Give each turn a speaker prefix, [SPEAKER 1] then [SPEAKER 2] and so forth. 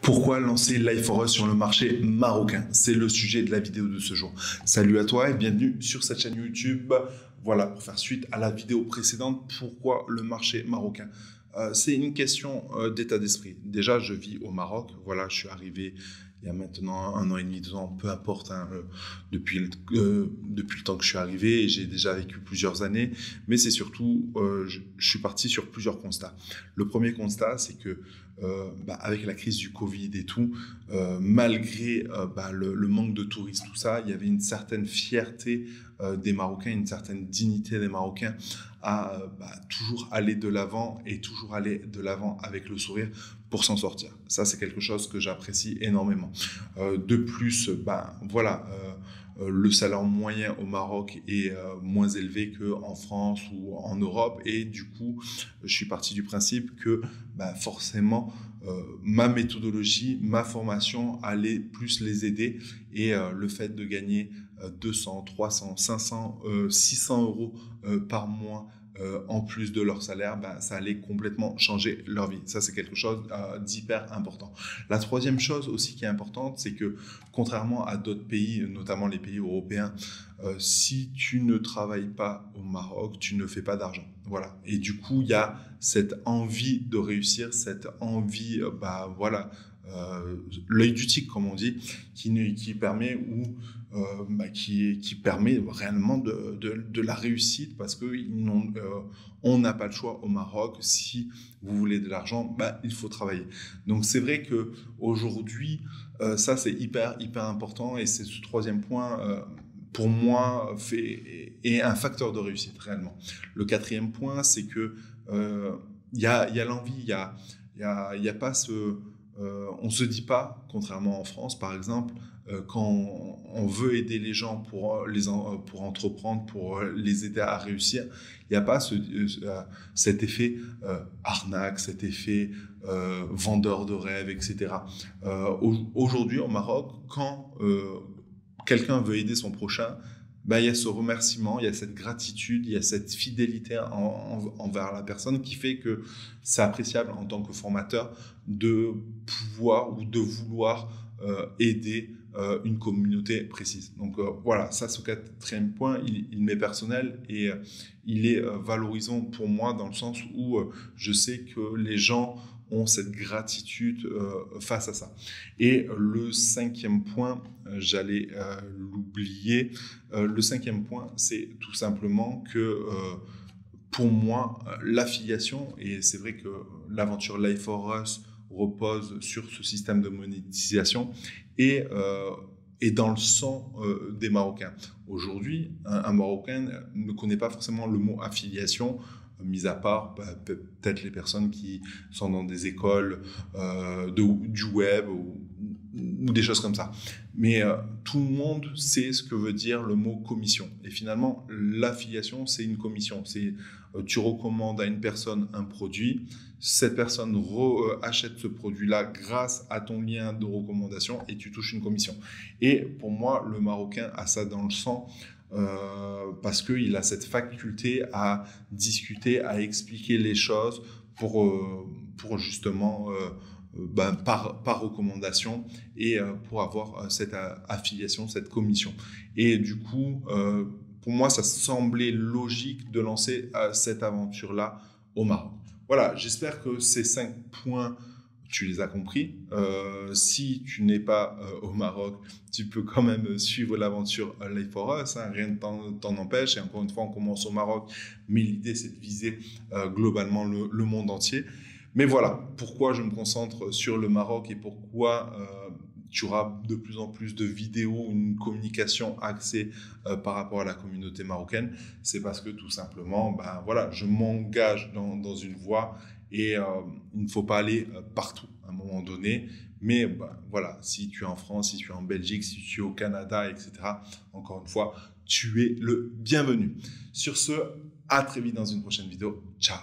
[SPEAKER 1] Pourquoi lancer Life for Us sur le marché marocain? C'est le sujet de la vidéo de ce jour. Salut à toi et bienvenue sur cette chaîne YouTube. Voilà, pour faire suite à la vidéo précédente, pourquoi le marché marocain? C'est une question d'état d'esprit. Déjà, je vis au Maroc. Voilà, je suis arrivé il y a maintenant 1 an et demi, 2 ans, peu importe, depuis le temps que je suis arrivé. J'ai déjà vécu plusieurs années, mais c'est surtout, je suis parti sur plusieurs constats. Le premier constat, c'est que avec la crise du Covid et tout, malgré le manque de touristes, tout ça, il y avait une certaine fierté des Marocains, une certaine dignité des Marocains à toujours aller de l'avant et toujours aller de l'avant avec le sourire pour s'en sortir. Ça, c'est quelque chose que j'apprécie énormément. De plus, le salaire moyen au Maroc est moins élevé qu'en France ou en Europe, et du coup, je suis parti du principe que forcément, ma méthodologie, ma formation allait plus les aider, et le fait de gagner 200, 300, 500, 600 euros par mois en plus de leur salaire, ça allait complètement changer leur vie. Ça, c'est quelque chose d'hyper important. La troisième chose aussi qui est importante, c'est que contrairement à d'autres pays, notamment les pays européens, si tu ne travailles pas au Maroc, tu ne fais pas d'argent. Voilà. Et du coup, il y a cette envie de réussir, cette envie, l'œil du tigre, comme on dit, qui permet qui permet réellement de la réussite, parce que on n'a pas le choix au Maroc. Si vous voulez de l'argent, il faut travailler. Donc c'est vrai que aujourd'hui, ça c'est hyper important, et c'est ce troisième point pour moi est un facteur de réussite réellement. Le quatrième point, c'est que il y a l'envie, il y a pas ce on se dit pas, contrairement en France par exemple, quand on veut aider les gens pour entreprendre, pour les aider à réussir, il n'y a pas cet effet arnaque, cet effet vendeur de rêve, etc. Aujourd'hui au Maroc, quand quelqu'un veut aider son prochain, il y a ce remerciement, il y a cette gratitude, il y a cette fidélité envers la personne, qui fait que c'est appréciable en tant que formateur de pouvoir ou de vouloir aider une communauté précise. Donc voilà, ça, ce quatrième point, il m'est personnel, et il est valorisant pour moi, dans le sens où je sais que les gens ont cette gratitude face à ça. Et le cinquième point, j'allais l'oublier, le cinquième point, c'est tout simplement que pour moi, l'affiliation, et c'est vrai que l'aventure Life for Us repose sur ce système de monétisation, et dans le sang des Marocains. Aujourd'hui, un Marocain ne connaît pas forcément le mot affiliation, mis à part peut-être les personnes qui sont dans des écoles du web ou des choses comme ça. Mais tout le monde sait ce que veut dire le mot commission. Et finalement, l'affiliation, c'est une commission. Tu recommandes à une personne un produit, cette personne achète ce produit-là grâce à ton lien de recommandation, et tu touches une commission. Et pour moi, le Marocain a ça dans le sang, parce qu'il a cette faculté à discuter, à expliquer les choses pour justement par recommandation, et pour avoir cette affiliation, cette commission. Et du coup, pour moi, ça semblait logique de lancer cette aventure-là au Maroc. Voilà, j'espère que ces 5 points, tu les as compris. Si tu n'es pas au Maroc, tu peux quand même suivre l'aventure Life for Us, rien ne t'en empêche. Et encore une fois, on commence au Maroc, mais l'idée, c'est de viser globalement le monde entier. Mais voilà, pourquoi je me concentre sur le Maroc, et pourquoi tu auras de plus en plus de vidéos, une communication axée par rapport à la communauté marocaine. C'est parce que tout simplement, je m'engage dans une voie, et il ne faut pas aller partout à un moment donné. Mais voilà, si tu es en France, si tu es en Belgique, si tu es au Canada, etc., encore une fois, tu es le bienvenu. Sur ce, à très vite dans une prochaine vidéo. Ciao.